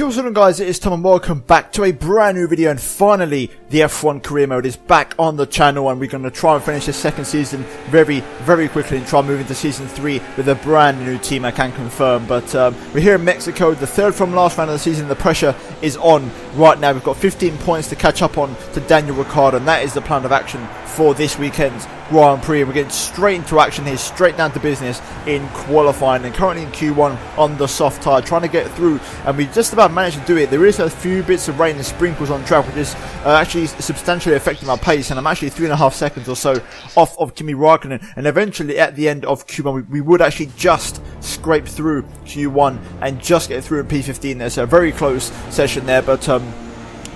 What's going on, guys? It is Tom and welcome back to a brand new video, and finally the F1 career mode is back on the channel, and we're going to try and finish this second season very quickly and try and move into season 3 with a brand new team, I can confirm. But we're here in Mexico, the third from last round of the season. The pressure is on right now. We've got 15 points to catch up on to Daniel Ricciardo, and that is the plan of action for this weekend's Grand Prix. And we're getting straight into action here, straight down to business in qualifying, and currently in Q1 on the soft tyre, trying to get through, and we just about managed to do it. There is a few bits of rain and sprinkles on track, which is actually substantially affecting my pace, and I'm actually 3.5 seconds or so off of Kimi Raikkonen, and eventually at the end of Q1 we would actually just scrape through Q1 and just get through in P15 there, so a very close session there. But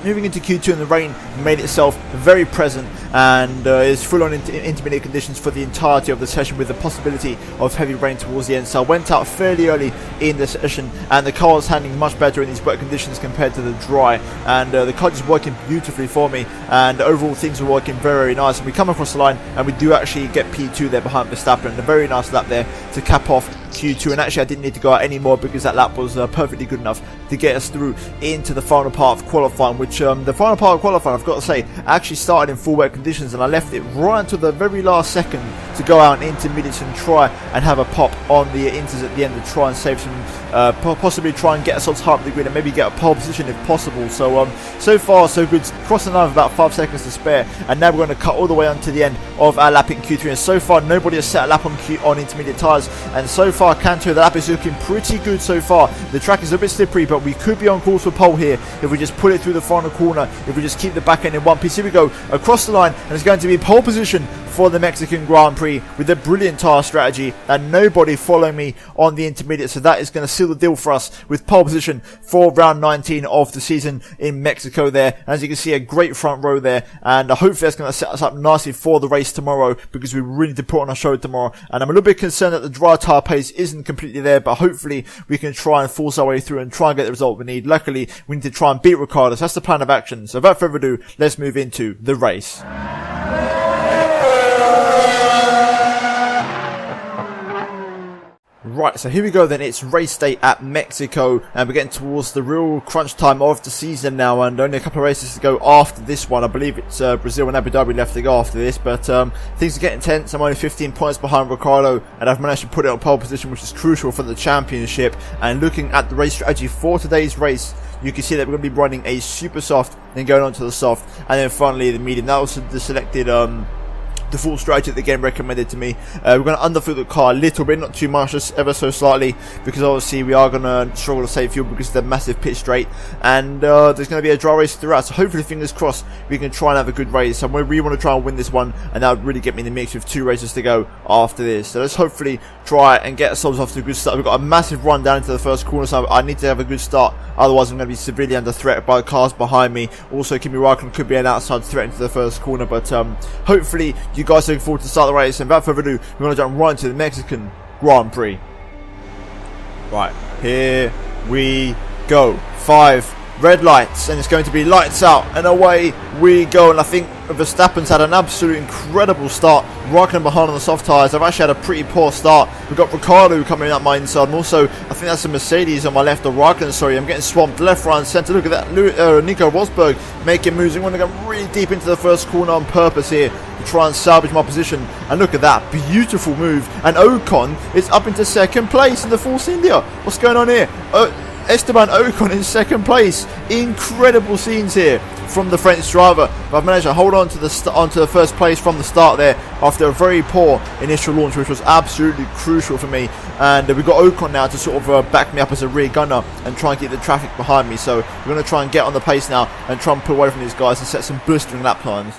moving into Q2, and the rain made itself very present, and is full on intermediate conditions for the entirety of the session, with the possibility of heavy rain towards the end. So I went out fairly early in the session, and the car was handling much better in these wet conditions compared to the dry, and the car is working beautifully for me, and overall things are working very nice. And we come across the line, and we do actually get P2 there behind Verstappen, and a very nice lap there to cap off Q2. And actually I didn't need to go out anymore, because that lap was perfectly good enough to get us through into the final part of qualifying, which the final part of qualifying, I've got to say, actually started in full wet conditions, and I left it right until the very last second to go out in intermediates and try and have a pop on the inters at the end to try and save some, possibly try and get ourselves high up the grid and maybe get a pole position if possible. So so far so good, crossing the line with about 5 seconds to spare, and now we're going to cut all the way onto the end of our lap in Q3, and so far nobody has set a lap on intermediate tyres, and so far Canto, the lap is looking pretty good so far. The track is a bit slippery, but we could be on course for pole here if we just pull it through the final corner, if we just keep the back end in one piece. Here we go across the line, and it's going to be pole position for the Mexican Grand Prix with a brilliant tyre strategy, and nobody following me on the intermediate, so that is going to seal the deal for us with pole position for round 19 of the season in Mexico there. And as you can see, a great front row there, and hopefully that's going to set us up nicely for the race tomorrow, because we really need to put on a show tomorrow. And I'm a little bit concerned that the dry tyre pace isn't completely there, but hopefully we can try and force our way through and try and get the result we need. Luckily we need to try and beat Ricciardo, so that's the plan of action. So without further ado, let's move into the race. Right, so here we go then. It's race day at Mexico, and we're getting towards the real crunch time of the season now, and only a couple of races to go after this one. I believe it's Brazil and Abu Dhabi left to go after this, but things are getting tense. I'm only 15 points behind Ricciardo, and I've managed to put it on pole position, which is crucial for the championship. And looking at the race strategy for today's race, you can see that we're going to be running a super soft, then going on to the soft, and then finally the medium. That was the selected default strategy that the game recommended to me. We're going to underfoot the car a little bit, not too much, just ever so slightly, because obviously we are going to struggle to save fuel because of the massive pit straight, and there's going to be a dry race throughout, so hopefully, fingers crossed, we can try and have a good race. So we really want to try and win this one, and that would really get me in the mix with 2 races to go after this. So let's hopefully try and get ourselves off to a good start. We've got a massive run down into the first corner, so I need to have a good start, otherwise I'm going to be severely under threat by the cars behind me. Also, Kimi Raikkonen could be an outside threat into the first corner, but hopefully you guys are looking forward to start the race. And without further ado, we're going to jump right into the Mexican Grand Prix. Right, here we go. 5 red lights, and it's going to be lights out, and away we go. And I think Verstappen's had an absolute incredible start. Raikkonen behind on the soft tyres. I've actually had a pretty poor start. We've got Ricciardo coming up my inside, and also I think that's a Mercedes on my left, or Raikkonen, sorry. I'm getting swamped left, right and centre. Look at that, Nico Rosberg making moves. I'm going to go really deep into the first corner on purpose here to try and salvage my position. And look at that, beautiful move. And Ocon is up into second place in the Force India. What's going on here? Esteban Ocon in second place. Incredible scenes here from the French driver. But I've managed to hold on to the first place from the start there after a very poor initial launch, which was absolutely crucial for me. And we've got Ocon now to sort of back me up as a rear gunner and try and keep the traffic behind me. So we're going to try and get on the pace now and try and pull away from these guys and set some blistering lap times.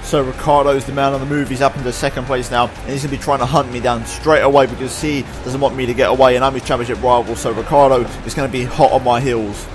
So Ricciardo's the man on the move. He's up into second place now, and he's going to be trying to hunt me down straight away because he doesn't want me to get away, and I'm his championship rival. So Ricciardo is going to be hot on my heels.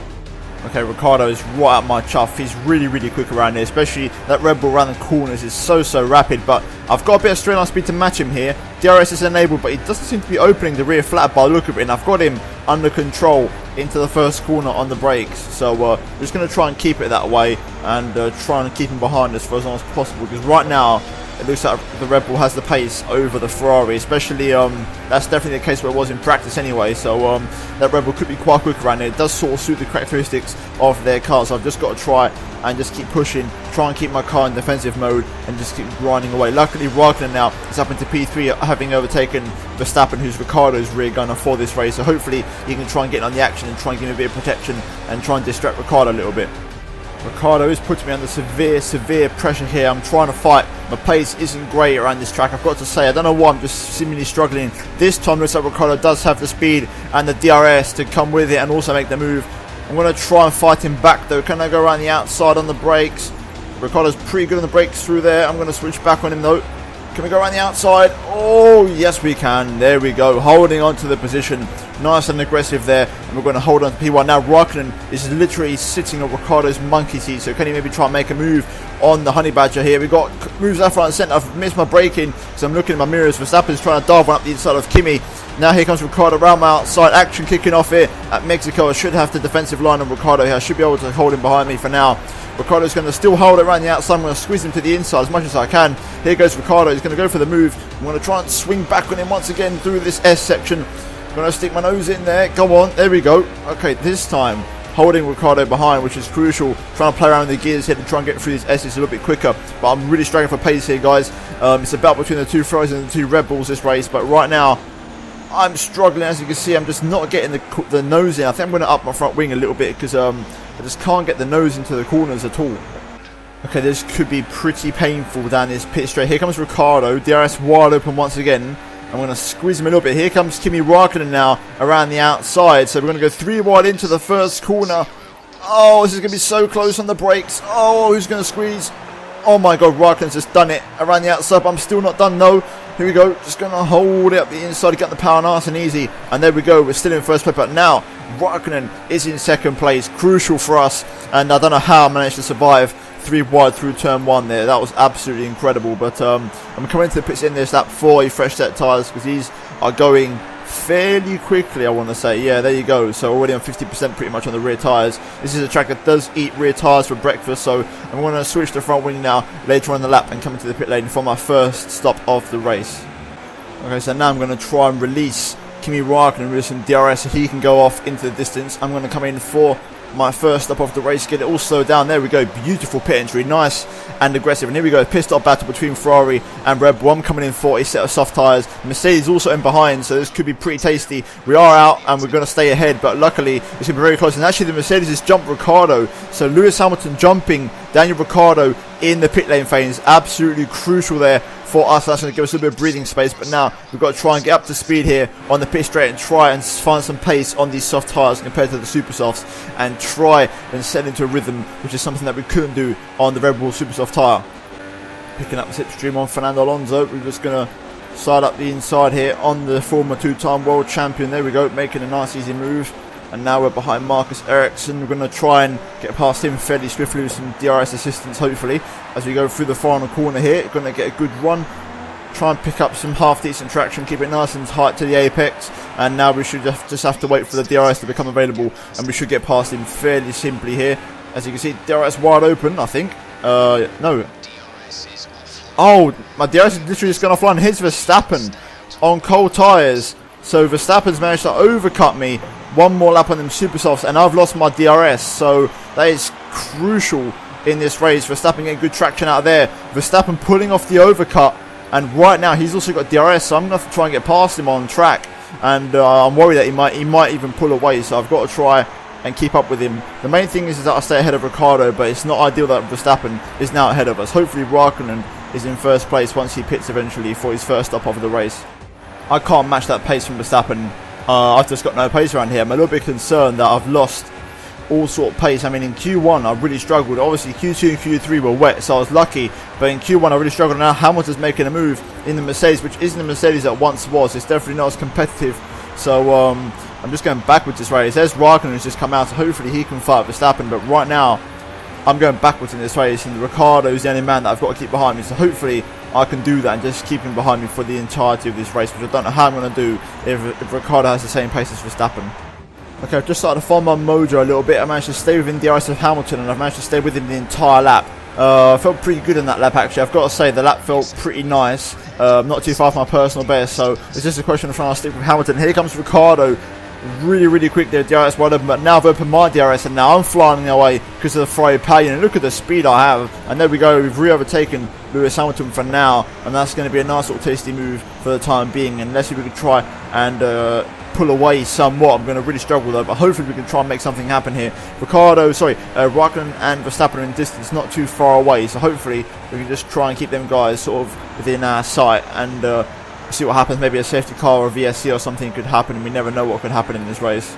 Okay, Ricciardo is right up my chuff. He's really quick around here, especially that Red Bull around the corners is so rapid. But I've got a bit of straight line speed to match him here. DRS is enabled, but he doesn't seem to be opening the rear flat by the look of it. And I've got him under control into the first corner on the brakes. So we're just going to try and keep it that way and try and keep him behind us for as long as possible. Because right now, it looks like the Red Bull has the pace over the Ferrari, especially that's definitely the case where it was in practice anyway. So that Red Bull could be quite quick around here. It does sort of suit the characteristics of their car, so I've just got to try and just keep pushing, try and keep my car in defensive mode and just keep grinding away. Luckily Raikkonen now is up into P3, having overtaken Verstappen, who's Ricciardo's rear gunner for this race, so hopefully he can try and get on the action and try and give me a bit of protection and try and distract Ricciardo a little bit. Ricciardo is putting me under severe pressure here. I'm trying to fight. My pace isn't great around this track, I've got to say. I don't know why, I'm just seemingly struggling. This time looks like Ricciardo does have the speed and the DRS to come with it and also make the move. I'm going to try and fight him back though. Can I go around the outside on the brakes? Ricciardo's pretty good on the brakes through there. I'm going to switch back on him though. Can we go around the outside? Oh, yes we can. There we go. Holding on to the position. Nice and aggressive there. And we're going to hold on to P1. Now Raikkonen is literally sitting on Ricciardo's monkey seat. So can he maybe try and make a move on the Honey Badger here? We've got moves left, right and centre. I've missed my braking. So I'm looking at my mirrors. Verstappen's trying to dive one up the inside of Kimi. Now here comes Ricciardo around my outside. Action kicking off here at Mexico. I should have the defensive line on Ricciardo here. I should be able to hold him behind me for now. Ricciardo's going to still hold it around the outside. I'm going to squeeze him to the inside as much as I can. Here goes Ricciardo. He's going to go for the move. I'm going to try and swing back on him once again through this S section. I'm going to stick my nose in there. Go on. There we go. Okay, this time holding Ricciardo behind, which is crucial. Trying to play around with the gears here to try and get through these S's a little bit quicker. But I'm really struggling for pace here, guys. It's a battle between the two Ferraris and the two Red Bulls this race. But right now, I'm struggling. As you can see, I'm just not getting the nose in. I think I'm going to up my front wing a little bit because I just can't get the nose into the corners at all. Okay, this could be pretty painful down this pit straight. Here comes Ricciardo. DRS wide open once again. I'm going to squeeze him a little bit. Here comes Kimi Raikkonen now around the outside. So we're going to go 3 wide into the first corner. Oh, this is going to be so close on the brakes. Oh, who's going to squeeze? Oh my god, Raikkonen's just done it around the outside, but I'm still not done, no. Here we go, just going to hold it up the inside, get the power nice and easy. And there we go, we're still in first place, but now Raikkonen is in second place. Crucial for us, and I don't know how I managed to survive 3 wide through turn 1 there. That was absolutely incredible, but I'm coming into the pits in this lap 4, fresh set tyres, because these are going fairly quickly, I want to say. Yeah, there you go. So already on 50% pretty much on the rear tyres. This is a track that does eat rear tyres for breakfast, so I'm going to switch to front wing now later on in the lap and come into the pit lane for my first stop of the race. Okay, so now I'm going to try and release Kimi Raikkonen with some DRS so he can go off into the distance. I'm going to come in for my first stop of the race, get it all slowed down. There we go, beautiful pit entry, nice and aggressive. And here we go, pit stop battle between Ferrari and Red Bull. I'm coming in for a set of soft tyres. Mercedes also in behind, so this could be pretty tasty. We are out and we're going to stay ahead, but luckily it's going to be very close. And actually the Mercedes has jumped Ricciardo, so Lewis Hamilton jumping Daniel Ricciardo in the pit lane phase, absolutely crucial there for us. That's going to give us a little bit of breathing space, but now we've got to try and get up to speed here on the pit straight and try and find some pace on these soft tyres compared to the super softs and try and set into a rhythm, which is something that we couldn't do on the Red Bull super soft tyre. Picking up the slipstream on Fernando Alonso. We're just going to side up the inside here on the former 2-time world champion. There we go, making a nice easy move. And now we're behind Marcus Ericsson. We're going to try and get past him fairly swiftly with some DRS assistance, hopefully, as we go through the final corner here. Going to get a good run, try and pick up some half-decent traction, keep it nice and tight to the apex. And now we should just have to wait for the DRS to become available, and we should get past him fairly simply here. As you can see, DRS wide open, I think. No. Oh, my DRS is literally just gone offline. Here's Verstappen on cold tyres. So Verstappen's managed to overcut me. One more lap on them super softs and I've lost my DRS, so that is crucial in this race. Verstappen getting good traction out of there. Verstappen pulling off the overcut, and right now he's also got DRS, so I'm going to have to try and get past him on track, and I'm worried that he might even pull away, so I've got to try and keep up with him. The main thing is that I stay ahead of Ricciardo, but it's not ideal that Verstappen is now ahead of us. Hopefully Raikkonen is in first place once he pits eventually for his first stop of the race. I can't match that pace from Verstappen. I've just got no pace around here. I'm a little bit concerned that I've lost all sort of pace. I mean, in Q1 I really struggled. Obviously Q2 and Q3 were wet, so I was lucky, but in Q1 I really struggled. Now Hamilton's making a move in the Mercedes, which isn't the Mercedes that once was. It's definitely not as competitive, so I'm just going backwards this race. There's Raikkonen who's just come out, so hopefully he can fight Verstappen. But right now, I'm going backwards in this race, and Ricciardo is the only man that I've got to keep behind me. So hopefully I can do that and just keep him behind me for the entirety of this race, which I don't know how I'm going to do if Ricciardo has the same pace as Verstappen. Okay, I've just started to find my mojo a little bit. I managed to stay within the DRS of Hamilton, and I've managed to stay within the entire lap. I felt pretty good in that lap, actually. I've got to say, the lap felt pretty nice. Not too far from my personal best, so it's just a question of trying to stick with Hamilton. Here comes Ricciardo. Really quick there, DRS wide open, but now I've opened my DRS and now I'm flying away because of the Ferrari Palion. And look at the speed I have, and there we go, we've re-overtaken Lewis Hamilton for now, and that's going to be a nice little tasty move for the time being. And let's see if we can try and pull away somewhat. I'm going to really struggle though, but hopefully we can try and make something happen here. Raikkonen and Verstappen are in distance, not too far away, so hopefully we can just try and keep them guys sort of within our sight and see what happens. Maybe a safety car or a VSC or something could happen, and we never know what could happen in this race.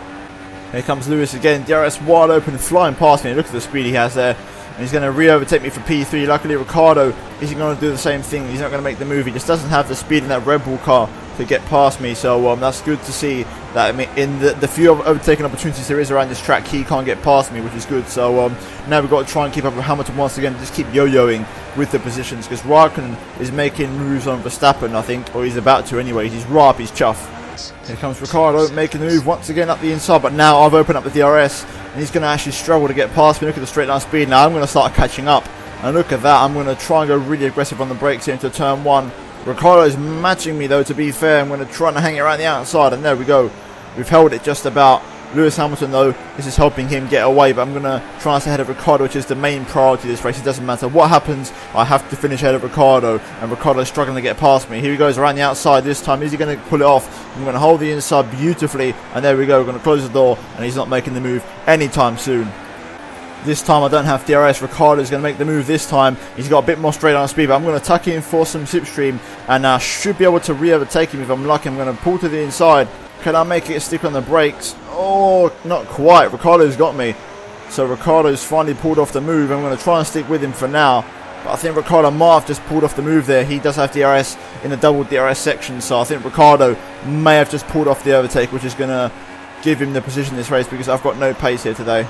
Here comes Lewis again, DRS wide open, flying past me. Look at the speed he has there, and he's going to re-overtake me for P3. Luckily Ricciardo isn't going to do the same thing. He's not going to make the move. He just doesn't have the speed in that Red Bull car to get past me, so that's good to see that. I mean, in the few overtaking opportunities there is around this track, he can't get past me, which is good. So now we've got to try and keep up with Hamilton once again, just keep yo-yoing with the positions, because Raikkonen is making moves on Verstappen, I think, or he's about to anyway. He's right up his chuff. Here comes Ricciardo making the move once again up the inside, but now I've opened up the DRS and he's going to actually struggle to get past me. Look at the straight line speed. Now I'm going to start catching up, and look at that, I'm going to try and go really aggressive on the brakes here into turn 1. Ricciardo is matching me though, to be fair. I'm going to try and hang it around the outside, and there we go. We've held it just about. Lewis Hamilton though, this is helping him get away, but I'm going to try and stay ahead of Ricciardo, which is the main priority of this race. It doesn't matter what happens, I have to finish ahead of Ricciardo, and Ricciardo is struggling to get past me. Here he goes around the outside this time. Is he going to pull it off? I'm going to hold the inside beautifully, and there we go. We're going to close the door, and he's not making the move anytime soon. This time I don't have DRS. Ricciardo is going to make the move this time. He's got a bit more straight line speed, but I'm going to tuck in for some slipstream, and I should be able to re-overtake him if I'm lucky. I'm going to pull to the inside. Can I make it stick on the brakes? Oh, not quite. Ricciardo's got me. So Ricciardo's finally pulled off the move. I'm going to try and stick with him for now. But I think Ricciardo might have just pulled off the move there. He does have DRS in the double DRS section, so I think Ricciardo may have just pulled off the overtake, which is going to give him the position in this race, because I've got no pace here today.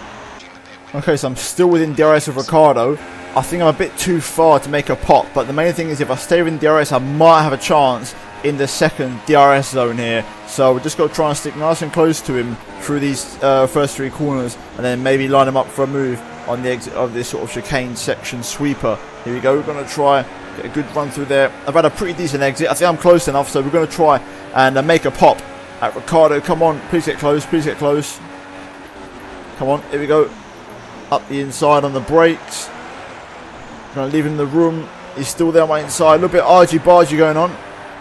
Okay, so I'm still within DRS of Ricciardo. I think I'm a bit too far to make a pop, but the main thing is if I stay within DRS, I might have a chance in the second DRS zone here. So we've just got to try and stick nice and close to him through these first 3 corners, and then maybe line him up for a move on the exit of this sort of chicane section sweeper. Here we go. We're going to try get a good run through there. I've had a pretty decent exit. I think I'm close enough, so we're going to try and make a pop at Ricciardo. Come on, please get close, please get close. Come on, here we go. Up the inside on the brakes. Going to leave him in the room. He's still there on my inside. A little bit argy-bargy going on.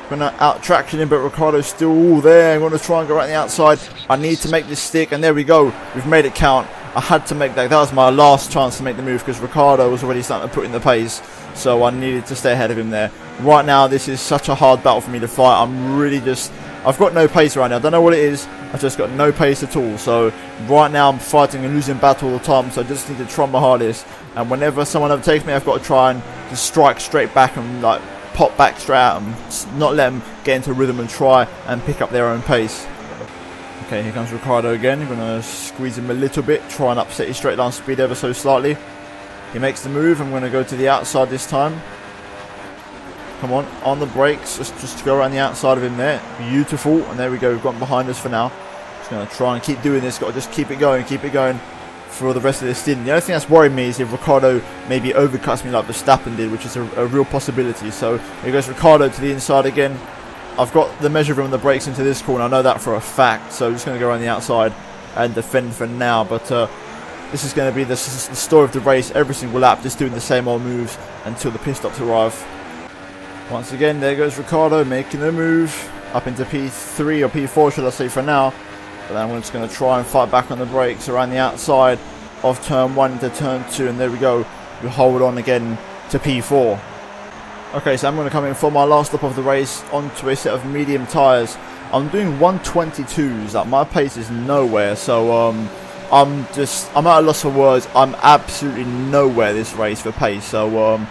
Going to out-traction him, but Ricciardo's still all there. I'm going to try and go right on the outside. I need to make this stick, and there we go. We've made it count. I had to make that. That was my last chance to make the move, because Ricciardo was already starting to put in the pace. So I needed to stay ahead of him there. Right now, this is such a hard battle for me to fight. I'm really just... I've got no pace right now. I don't know what it is. I've just got no pace at all. So right now I'm fighting a losing battle all the time. So I just need to try my hardest. And whenever someone overtakes me, I've got to try and just strike straight back and like pop back straight out and not let them get into rhythm and try and pick up their own pace. Okay, here comes Ricciardo again. I'm going to squeeze him a little bit. Try and upset his straight line speed ever so slightly. He makes the move. I'm going to go to the outside this time. Come on the brakes, just go around the outside of him there. Beautiful, and there we go, we've got him behind us for now. Just going to try and keep doing this, got to just keep it going for the rest of this stint. The only thing that's worried me is if Ricciardo maybe overcuts me like Verstappen did, which is a real possibility. So here goes Ricciardo to the inside again. I've got the measure room on the brakes into this corner, I know that for a fact, so I'm just going to go around the outside and defend for now. But this is going to be the story of the race, every single lap, just doing the same old moves until the pit stops arrive. Once again, there goes Ricciardo making a move up into P3 or P4, should I say, for now. But then I'm just going to try and fight back on the brakes around the outside of turn 1 into turn 2, and there we go. We hold on again to P4. Okay, so I'm going to come in for my last lap of the race onto a set of medium tyres. I'm doing 122s. Like, my pace is nowhere, so I'm at a loss for words. I'm absolutely nowhere this race for pace, so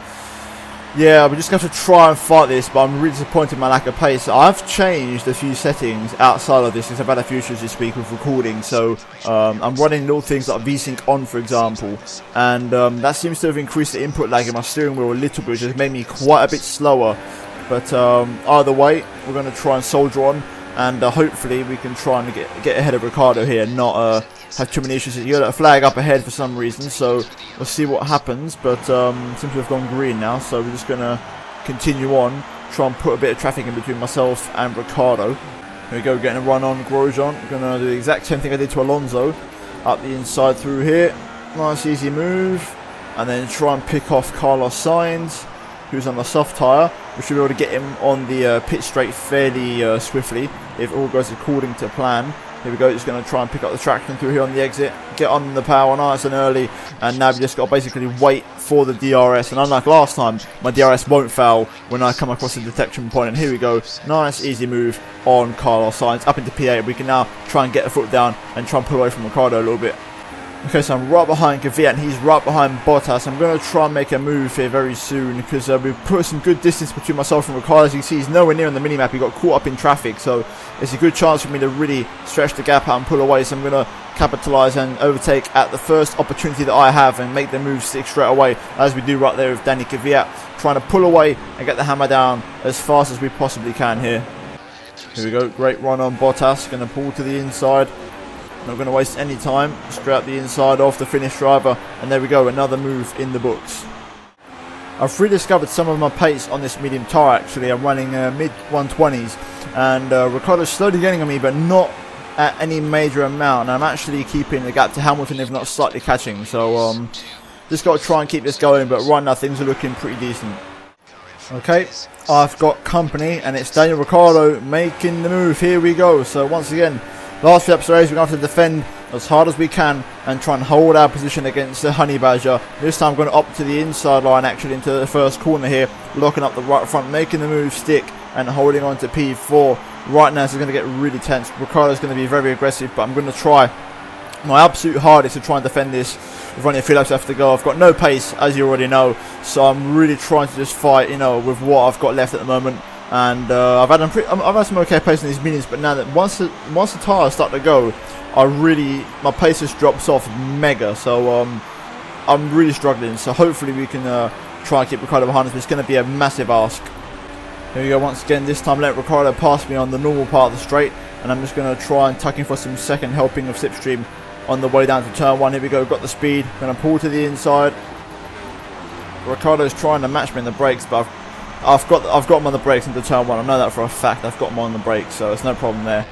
Yeah, we're just going to have to try and fight this, but I'm really disappointed in my lack of pace. I've changed a few settings outside of this because I've had a few issues this week with recording, so I'm running little things like VSync on, for example, and that seems to have increased the input lag in my steering wheel a little bit, which has made me quite a bit slower. But either way, we're going to try and soldier on, and hopefully we can try and get ahead of Ricciardo here, not have too many issues. You got a flag up ahead for some reason, so we'll see what happens. But seems to have gone green now, so we're just going to continue on, try and put a bit of traffic in between myself and Ricciardo. Here we go, getting a run on Grosjean. Going to do the exact same thing I did to Alonso, up the inside through here. Nice easy move, and then try and pick off Carlos Sainz, who's on the soft tyre. We should be able to get him on the pit straight fairly swiftly if all goes according to plan. Here we go, just going to try and pick up the traction through here on the exit, get on the power nice and early, and now we just got to basically wait for the DRS. And unlike last time, my DRS won't fail when I come across the detection point. And here we go, nice easy move on Carlos Sainz up into P8. We can now try and get a foot down and try and pull away from Ricciardo a little bit. Okay, so I'm right behind Kvyat and he's right behind Bottas. I'm going to try and make a move here very soon because we've put some good distance between myself and Ricciardo. As you can see, he's nowhere near on the minimap. He got caught up in traffic, so it's a good chance for me to really stretch the gap out and pull away. So I'm going to capitalise and overtake at the first opportunity that I have and make the move stick straight away, as we do right there with Danny Kvyat, trying to pull away and get the hammer down as fast as we possibly can here. Here we go, great run on Bottas, going to pull to the inside. Not going to waste any time, straight up the inside off the Finnish driver, and there we go, another move in the books. I've rediscovered some of my pace on this medium tyre actually. I'm running mid 120s, and Ricciardo's slowly getting on me, but not at any major amount, and I'm actually keeping the gap to Hamilton, if not slightly catching, so just got to try and keep this going, but right now things are looking pretty decent. Okay, I've got company, and it's Daniel Ricciardo making the move. Here we go. So once again, last few episodes, we're going to have to defend as hard as we can and try and hold our position against the Honey Badger. This time I'm going to opt to the inside line, actually into the first corner here, locking up the right front, making the move stick and holding on to P4. Right now, it's going to get really tense. Ricciardo's going to be very aggressive, but I'm going to try my absolute hardest to try and defend this. We've only a few laps left to go. I've got no pace, as you already know, so I'm really trying to just fight, with what I've got left at the moment. And I've had some okay pace in these mediums, but now that once the tyres start to go, my pace just drops off mega. So I'm really struggling. So hopefully we can try and keep Ricciardo behind us. But it's going to be a massive ask. Here we go once again. This time let Ricciardo pass me on the normal part of the straight, and I'm just going to try and tuck in for some second helping of slipstream on the way down to turn 1. Here we go. Got the speed. Going to pull to the inside. Ricciardo's trying to match me in the brakes, but I've got him on the brakes into turn 1. I know that for a fact. I've got him on the brakes, so it's no problem there.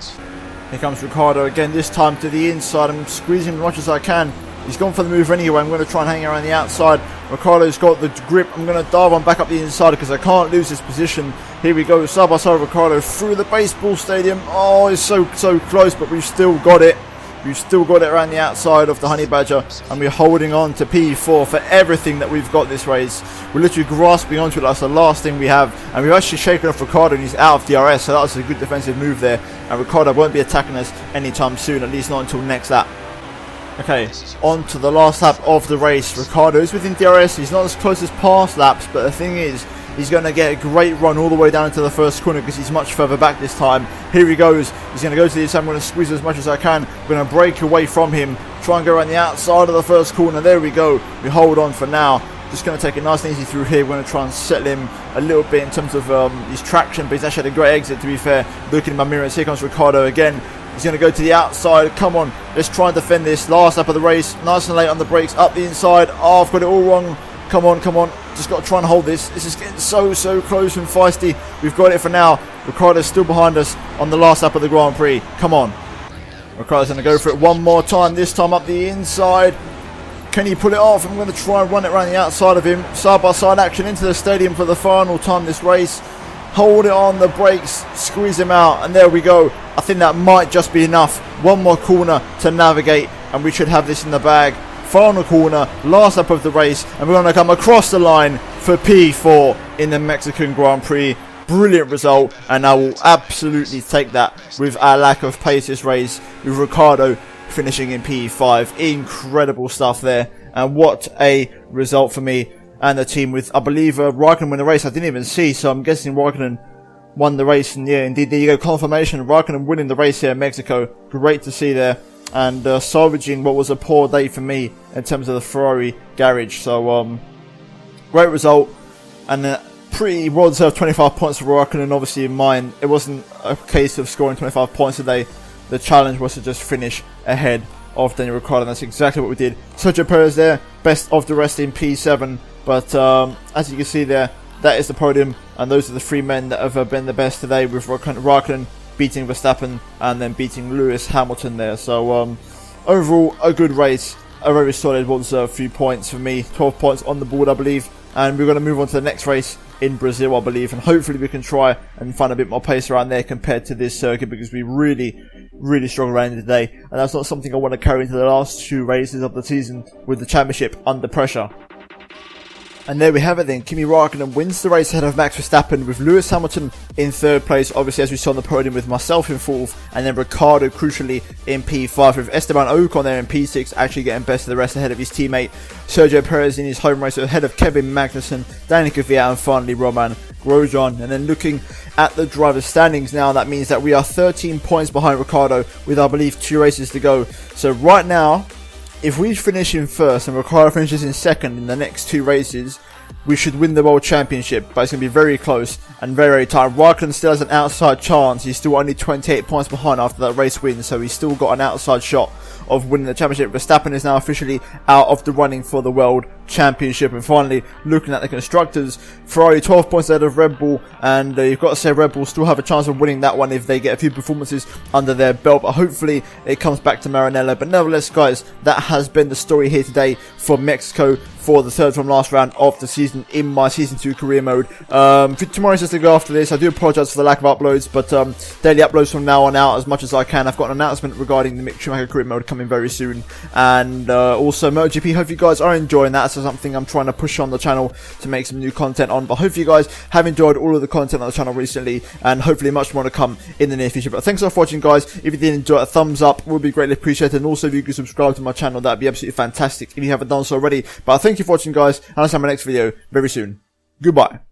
Here comes Ricciardo again, this time to the inside. I'm squeezing him as much as I can. He's gone for the move anyway. I'm going to try and hang around the outside. Ricciardo's got the grip. I'm going to dive on back up the inside because I can't lose this position. Here we go, side by side Ricciardo through the baseball stadium. Oh, it's so close, but we've still got it. We've still got it around the outside of the Honey Badger, and we're holding on to P4 for everything that we've got this race. We're literally grasping onto it. That's the last thing we have, and we've actually shaken off Ricciardo, and he's out of DRS, so that was a good defensive move there. And Ricciardo won't be attacking us anytime soon, at least not until next lap. Okay, on to the last lap of the race. Ricciardo is within DRS. He's not as close as past laps, but the thing is, he's going to get a great run all the way down into the first corner because he's much further back this time. Here he goes. He's going to go to the inside. I'm going to squeeze as much as I can. I'm going to break away from him. Try and go around the outside of the first corner. There we go. We hold on for now. Just going to take it nice and easy through here. We're going to try and settle him a little bit in terms of his traction, but he's actually had a great exit, to be fair. Looking in my mirrors, here comes Ricciardo again. He's going to go to the outside. Come on, let's try and defend this. Last lap of the race. Nice and late on the brakes. Up the inside. Oh, I've got it all wrong. Come on, come on. Just got to try and hold this. This is getting so close and feisty. We've got it for now. Ricciardo's still behind us on the last lap of the Grand Prix. Come on. Ricciardo's going to go for it one more time. This time up the inside. Can he pull it off? I'm going to try and run it around the outside of him. Side by side action into the stadium for the final time this race. Hold it on the brakes. Squeeze him out. And there we go. I think that might just be enough. One more corner to navigate, and we should have this in the bag. Final corner, last lap of the race, and we're going to come across the line for P4 in the Mexican Grand Prix. Brilliant result, and I will absolutely take that with our lack of pace this race, with Ricciardo finishing in P5. Incredible stuff there, and what a result for me. and the team with, I believe, Raikkonen win the race. I didn't even see, so I'm guessing Raikkonen won the race. And yeah, indeed, there you go, confirmation. Raikkonen winning the race here in Mexico. Great to see there. And salvaging what was a poor day for me in terms of the Ferrari garage. So, great result. And pretty well-deserved 25 points for Raikkonen. Obviously, in mine, it wasn't a case of scoring 25 points today. The challenge was to just finish ahead of Daniel Ricciardo, and that's exactly what we did. Sergio Perez there, best of the rest in P7, but as you can see there, that is the podium, and those are the 3 men that have been the best today, with Raikkonen beating Verstappen and then beating Lewis Hamilton there. So overall, a good race, a very solid, well-deserved few points for me, 12 points on the board, I believe, and we're going to move on to the next race in Brazil, I believe, and hopefully we can try and find a bit more pace around there compared to this circuit, because we really strong around today, and that's not something I want to carry into the last 2 races of the season with the championship under pressure. And there we have it then. Kimi Raikkonen wins the race ahead of Max Verstappen, with Lewis Hamilton in 3rd place, obviously, as we saw on the podium, with myself in 4th, and then Ricciardo crucially in P5, with Esteban Ocon there in P6, actually getting best of the rest ahead of his teammate Sergio Perez in his home race, ahead of Kevin Magnussen, Danica Kvyat, and finally Romain Grosjean. And then looking at the driver's standings now, that means that we are 13 points behind Ricciardo with, I believe, 2 races to go. So right now, if we finish in 1st and Ricciardo finishes in 2nd in the next 2 races, we should win the World Championship, but it's going to be very close and very tight. Raikkonen still has an outside chance. He's still only 28 points behind after that race win, so he's still got an outside shot of winning the championship. Verstappen is now officially out of the running for the World Championship. And finally, looking at the constructors, Ferrari 12 points ahead of Red Bull, and you've got to say Red Bull still have a chance of winning that one if they get a few performances under their belt, but hopefully it comes back to Maranello. But nevertheless, guys, that has been the story here today for Mexico, for the 3rd from last round of the season in my Season 2 career mode. Tomorrow's just to go after this. I do apologise for the lack of uploads, but daily uploads from now on out as much as I can. I've got an announcement regarding the Mick Schumacher career mode coming very soon, and also MotoGP. Hope you guys are enjoying that. So something I'm trying to push on the channel to make some new content on, but hopefully you guys have enjoyed all of the content on the channel recently, and hopefully much more to come in the near future. But thanks a lot for watching, guys. If you did enjoy it, a thumbs up would be greatly appreciated, and also if you could subscribe to my channel, that'd be absolutely fantastic if you haven't done so already. But thank you for watching, guys, and I'll see you in my next video very soon. Goodbye.